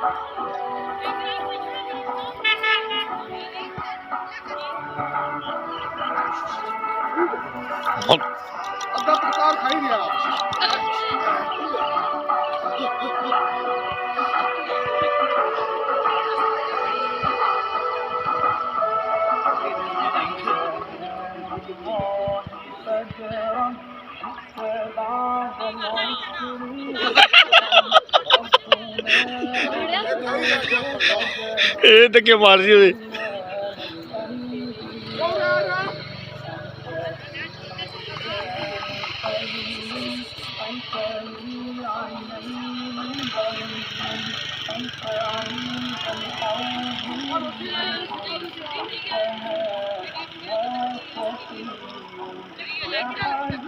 अद्धा प्रकार खाई दिया ये तो क्या मार दी Thank you.